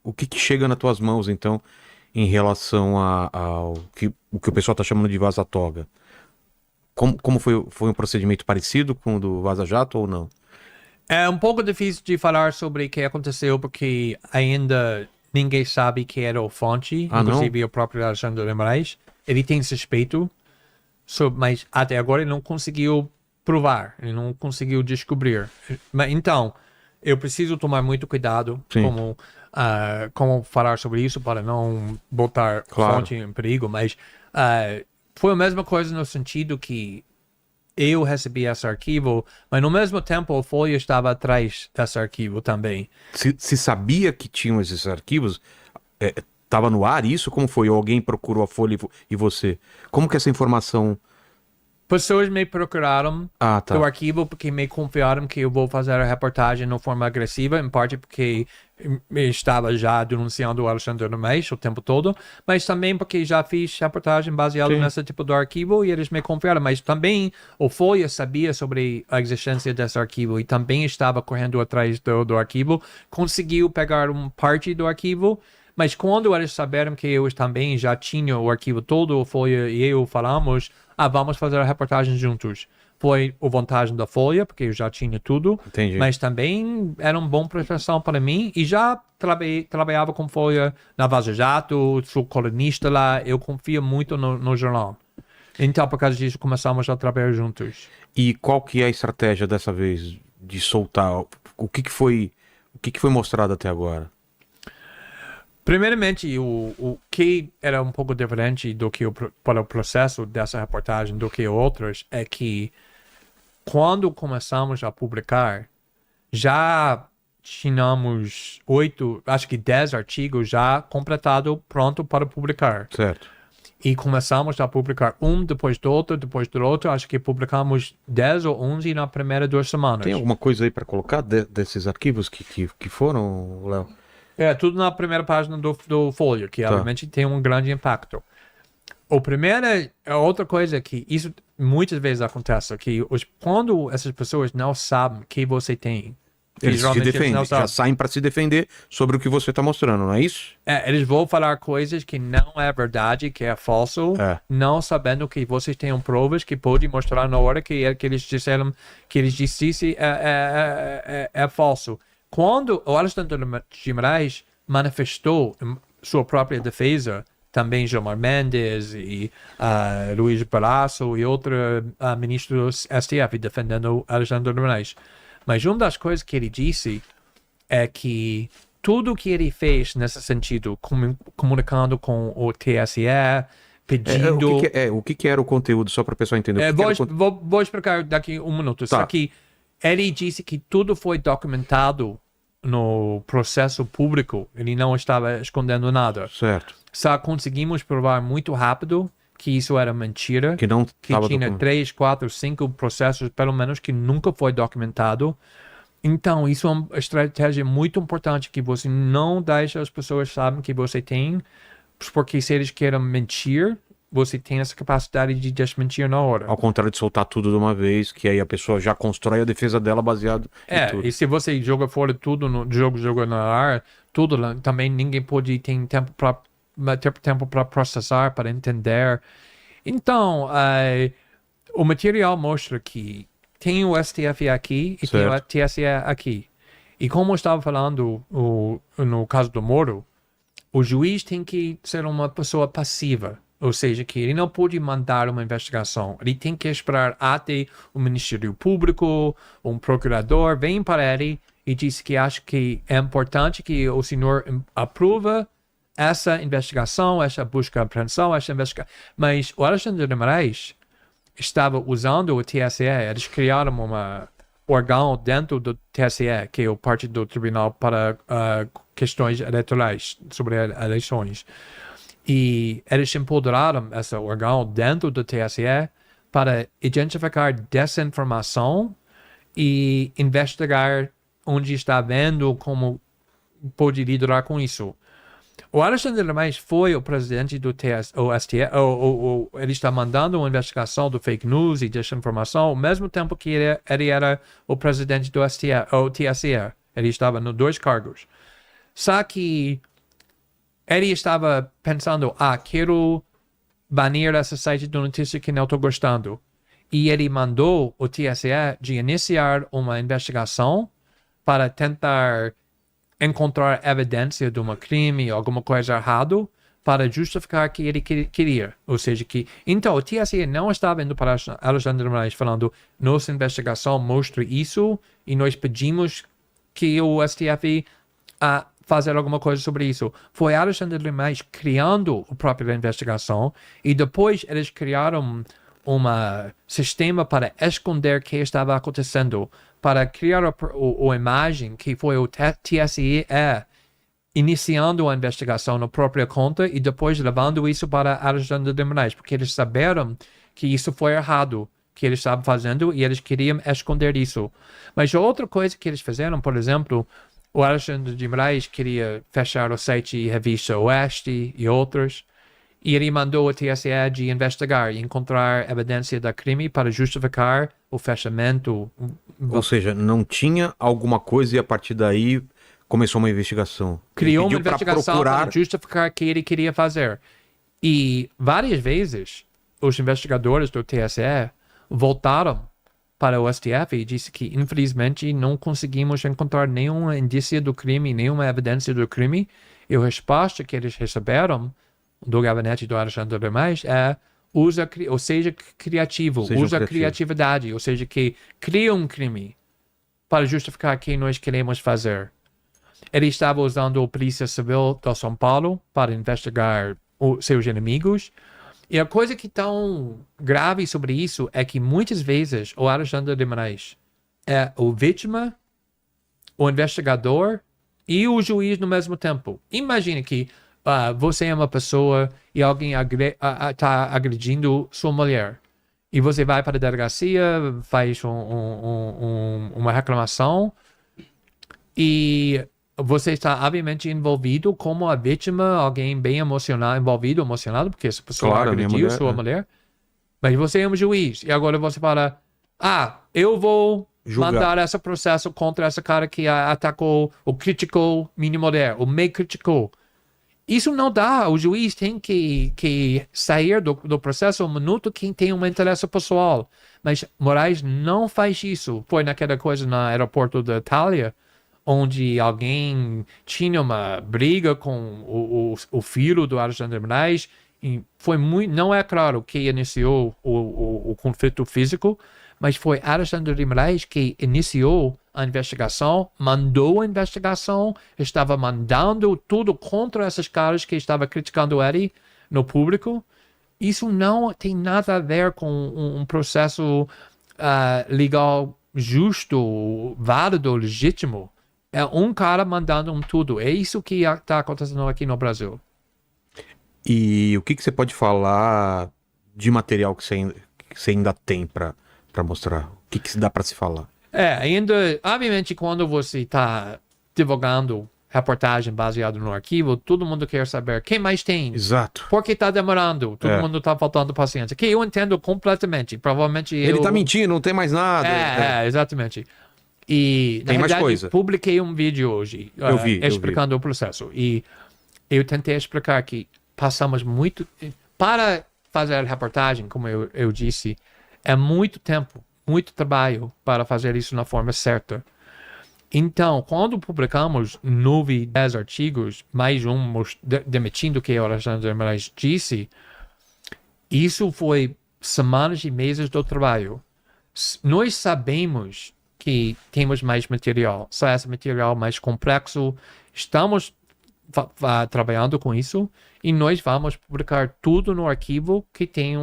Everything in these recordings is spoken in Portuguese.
o que que chega nas tuas mãos, então, em relação ao que o que o pessoal está chamando de vaza-toga? Como foi um procedimento parecido com o do Vaza Jato ou não? É um pouco difícil de falar sobre o que aconteceu porque ainda ninguém sabe quem era o fonte, Ah, não? inclusive o próprio Alexandre de Moraes. Ele tem suspeito, mas até agora ele não conseguiu provar, ele não conseguiu descobrir. Mas, então, eu preciso tomar muito cuidado Sim, como falar sobre isso para não botar claro. fonte em perigo, mas foi a mesma coisa no sentido que eu recebi esse arquivo, mas no mesmo tempo o Folha estava atrás desse arquivo também. Se sabia que tinham esses arquivos, tava no ar isso? Como foi? Ou alguém procurou a Folha e você? Como que essa informação... Pessoas me procuraram Ah, do tá. arquivo porque me confiaram que eu vou fazer a reportagem de forma agressiva, em parte porque eu estava já denunciando o Alexandre de Moraes o tempo todo, mas também porque já fiz reportagem baseada Sim. nesse tipo de arquivo e eles me confiaram. Mas também o Folha sabia sobre a existência desse arquivo e também estava correndo atrás do arquivo, conseguiu pegar uma parte do arquivo. Mas quando eles souberam que eu também já tinha o arquivo todo, o Folha e eu falamos, vamos fazer a reportagem juntos. Foi a vantagem da Folha, porque eu já tinha tudo, Entendi. mas também era uma boa prestação para mim e já trabalhava com Folha na Vaza Jato, sou colunista lá, eu confio muito no jornal. Então, por causa disso, começamos a trabalhar juntos. E qual que é a estratégia dessa vez de soltar? O que que foi mostrado até agora? Primeiramente, o que era um pouco diferente do que para o processo dessa reportagem do que outros é que quando começamos a publicar, já tínhamos 8, acho que 10 artigos já completado, pronto para publicar. Certo. E começamos a publicar um depois do outro. Acho que publicamos 10 ou 11 na primeira 2 Tem semanas. alguma coisa aí para colocar desses arquivos que foram, Léo? É, tudo na primeira página do Folha, que Tá. obviamente tem um grande impacto. O primeiro é outra coisa que isso muitas vezes acontece, que quando essas pessoas não sabem que você tem, que Eles se geralmente eles não defendem, já sabem, saem para se defender sobre o que você está mostrando, não é isso? eles vão falar coisas que não é verdade, que é falso, É. não sabendo que vocês têm provas que podem mostrar na hora que eles disseram, que eles disse é falso. Quando o Alexandre de Moraes manifestou sua própria defesa, também Gilmar Mendes e Luiz Barroso e outros ministros do STF defendendo Alexandre de Moraes. Mas uma das coisas que ele disse é que tudo que ele fez nesse sentido, comunicando com o TSE, pedindo. O que que era o conteúdo, só para o pessoal entender? O que que era o conteúdo? Vou explicar daqui um minuto. Só Tá, que ele disse que tudo foi documentado no processo público. Ele não estava escondendo nada. certo. Só conseguimos provar muito rápido que isso era mentira. Que não Que estava tinha documentado. 3, 4, 5 processos, pelo menos, que nunca foi documentado. Então, isso é uma estratégia muito importante que você não deixa as pessoas saberem que você tem, porque se eles querem mentir, você tem essa capacidade de desmentir na hora. Ao contrário de soltar tudo de uma vez, que aí a pessoa já constrói a defesa dela baseado em tudo. E se você joga fora tudo no joga no ar, tudo lá, também ninguém pode ter tempo para processar, para entender. Então, o material mostra que tem o STF aqui e tem o Certo. TSE aqui. E como eu estava falando no caso do Moro, o juiz tem que ser uma pessoa passiva. Ou seja, que ele não pode mandar uma investigação. Ele tem que esperar até o Ministério Público, um procurador, vem para ele e diz que acha que é importante que o senhor aprova essa investigação, essa busca e apreensão, essa investigação. Mas o Alexandre de Moraes estava usando o TSE, eles criaram um órgão dentro do TSE, que é o parte do Tribunal para questões eleitorais, sobre eleições. E eles empoderaram esse órgão dentro do TSE para identificar desinformação e investigar onde está vendo como pode lidar com isso. O Alexandre de Moraes foi o presidente do STF, ele está mandando uma investigação do fake news e desinformação ao mesmo tempo que ele era o presidente do STF, ou TSE. Ele estava nos 2 cargos. Só que Ele estava pensando, quero banir esse site de notícia que não estou gostando. E ele mandou o TSE de iniciar uma investigação para tentar encontrar evidência de um crime, alguma coisa errada, para justificar que ele queria. Ou seja, então, o TSE não estava indo para Alexandre de Moraes falando, nossa investigação mostra isso e nós pedimos que o STF fazer alguma coisa sobre isso. Foi Alexandre de Moraes criando a própria investigação e depois eles criaram um sistema para esconder o que estava acontecendo, para criar a imagem que foi o TSE iniciando a investigação na própria conta e depois levando isso para Alexandre de Moraes, porque eles saberam que isso foi errado, que eles estavam fazendo e eles queriam esconder isso. Mas a outra coisa que eles fizeram, por exemplo, o Alexandre de Moraes queria fechar o site e revista Oeste e outros, e ele mandou o TSE de investigar e encontrar evidência do crime para justificar o fechamento. Ou seja, não tinha alguma coisa e a partir daí começou uma investigação. Criou uma investigação para justificar o que ele queria fazer. E várias vezes os investigadores do TSE voltaram para o STF e disse que, infelizmente, não conseguimos encontrar nenhuma indício do crime, nenhuma evidência do crime. E a resposta que eles receberam do gabinete do Alexandre de Moraes seja criativo, usa criatividade, ou seja, que cria um crime para justificar o que nós queremos fazer. Ele estava usando a Polícia Civil de São Paulo para investigar seus inimigos. E a coisa que é tão grave sobre isso é que muitas vezes o Alexandre de Moraes é o vítima, o investigador e o juiz no mesmo tempo. Imagine que você é uma pessoa e alguém está agredindo sua mulher. E você vai para a delegacia, faz uma reclamação e você está obviamente envolvido como a vítima, alguém bem envolvido emocionado, porque essa pessoa agrediu sua mulher. Mas você é um juiz e agora você fala, eu vou mandar esse processo contra esse cara que atacou ou criticou minha mulher, ou me criticou. Isso não dá. O juiz tem que sair do processo um minuto quem tem um interesse pessoal. Mas Moraes não faz isso. Foi naquela coisa no aeroporto da Itália, onde alguém tinha uma briga com o filho do Alexandre de Moraes. E não é claro quem iniciou o conflito físico, mas foi Alexandre de Moraes que iniciou a investigação, mandou a investigação, estava mandando tudo contra esses caras que estavam criticando ele no público. Isso não tem nada a ver com um processo legal, justo, válido, legítimo. É um cara mandando tudo. É isso que está acontecendo aqui no Brasil. E o que você pode falar de material que você ainda tem para mostrar? O que dá para se falar? Ainda, obviamente, quando você está divulgando reportagem baseada no arquivo, todo mundo quer saber quem mais tem. Exato. Por que está demorando? Todo mundo está faltando paciência. Que eu entendo completamente. Provavelmente ele está mentindo, não tem mais nada. Exatamente. E, tem na mais verdade, coisa. Publiquei um vídeo hoje explicando o processo. E eu tentei explicar que passamos muito... Para fazer a reportagem, como eu disse, é muito tempo, muito trabalho para fazer isso na forma certa. Então, quando publicamos 9, 10 artigos, mais um demitindo o que o Alexandre de Moraes disse, isso foi semanas e meses do trabalho. Nós sabemos que temos mais material, só esse material mais complexo. Estamos trabalhando com isso e nós vamos publicar tudo no arquivo que tem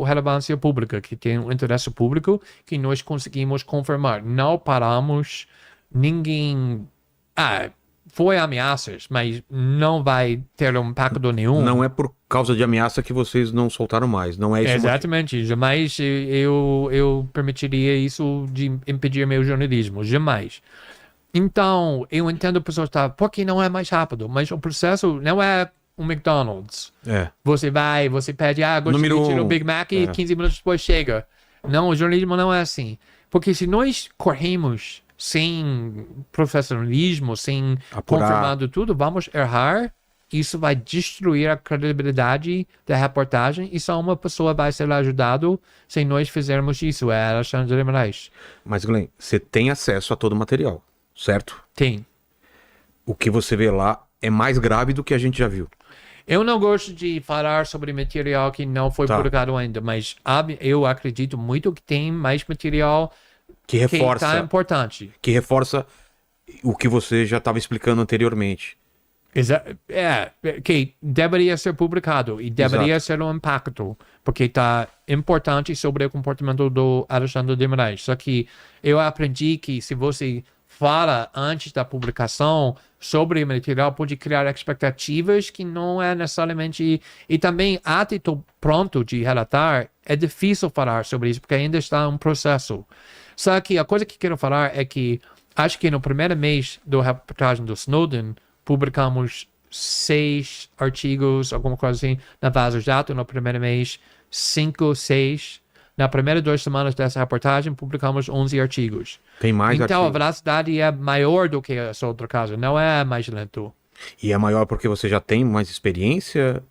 relevância pública, que tem um interesse público, que nós conseguimos confirmar. Não paramos, ninguém... foi ameaças, mas não vai ter impacto nenhum. Não é por causa de ameaça que vocês não soltaram mais, não é isso? Exatamente, jamais eu permitiria isso de impedir meu jornalismo, jamais. Então, eu entendo pessoas porque não é mais rápido, mas o processo não é um McDonald's. Você pede, gostaria de tirar o Big Mac e 15 minutos depois chega. Não, o jornalismo não é assim. Porque se nós corremos sem profissionalismo, sem confirmando tudo, vamos errar isso vai destruir a credibilidade da reportagem e só uma pessoa vai ser ajudado se nós fizermos isso, é Alexandre de Moraes. Mas, Glenn, você tem acesso a todo o material, certo? Tem. O que você vê lá é mais grave do que a gente já viu. Eu não gosto de falar sobre material que não foi publicado ainda, mas eu acredito muito que tem mais material que reforça, tá importante. Que reforça o que você já estava explicando anteriormente. Que deveria ser publicado e deveria ser um impacto, porque está importante sobre o comportamento do Alexandre de Moraes. Só que eu aprendi que se você fala antes da publicação sobre o material, pode criar expectativas que não é necessariamente... E também, até estou pronto de relatar, é difícil falar sobre isso, porque ainda está um processo. Só que a coisa que quero falar é que acho que no primeiro mês da reportagem do Snowden, publicamos 6 artigos, alguma coisa assim, na Vaza Jato no primeiro mês, 5, 6. Na primeira 2 semanas dessa reportagem, publicamos 11 artigos. Tem mais então, artigos. a velocidade é maior do que essa outra casa, não é mais lento. E é maior porque você já tem mais experiência?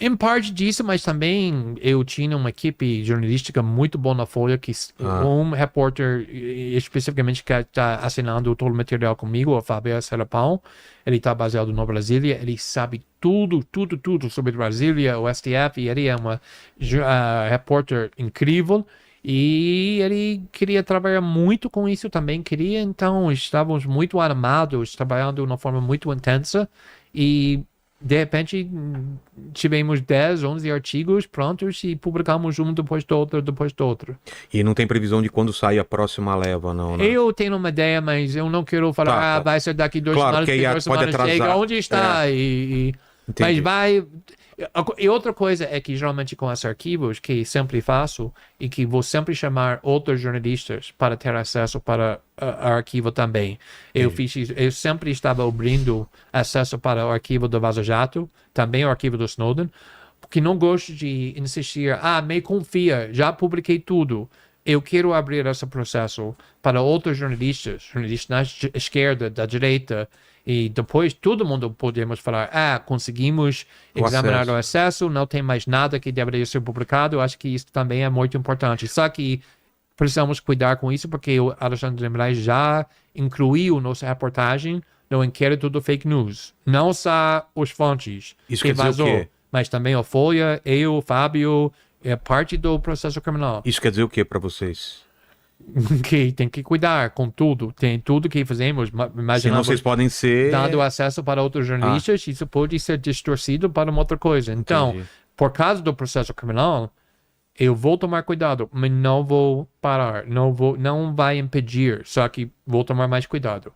Em parte disso, mas também eu tinha uma equipe jornalística muito boa na Folha, que um repórter especificamente que está assinando todo o material comigo, o Fábio Serapão, ele está baseado no Brasília, ele sabe tudo sobre Brasília, o STF, e ele é uma repórter incrível, e ele queria trabalhar muito com isso também, então estávamos muito animados, trabalhando de uma forma muito intensa, e de repente, tivemos 10, 11 artigos prontos e publicamos um depois do outro. E não tem previsão de quando sai a próxima leva, não, né? Eu tenho uma ideia, mas eu não quero falar, vai ser daqui 2 semanas, que 2 semanas chega, onde está? Mas vai... E outra coisa é que geralmente com esses arquivos, que sempre faço, e que vou sempre chamar outros jornalistas para ter acesso para o arquivo também. Eu sempre estava abrindo acesso para o arquivo do Vaza Jato, também o arquivo do Snowden, porque não gosto de insistir, me confia, já publiquei tudo. Eu quero abrir esse processo para outros jornalistas da esquerda, da direita, e depois todo mundo podemos falar, conseguimos examinar o acesso, não tem mais nada que deveria ser publicado. Eu acho que isso também é muito importante. Só que precisamos cuidar com isso, porque o Alexandre de Moraes já incluiu nossa reportagem no inquérito do fake news. Não só os fontes isso que quer dizer o quê? Mas também a Folha, eu, o Fábio, é parte do processo criminal. Isso quer dizer o quê para vocês? Que tem que cuidar com tudo. Tem tudo que fazemos. Senão vocês podem ser... dando acesso para outros jornalistas, isso pode ser distorcido para uma outra coisa. Então, por causa do processo criminal, eu vou tomar cuidado, mas não vou parar. Não vai impedir, só que vou tomar mais cuidado.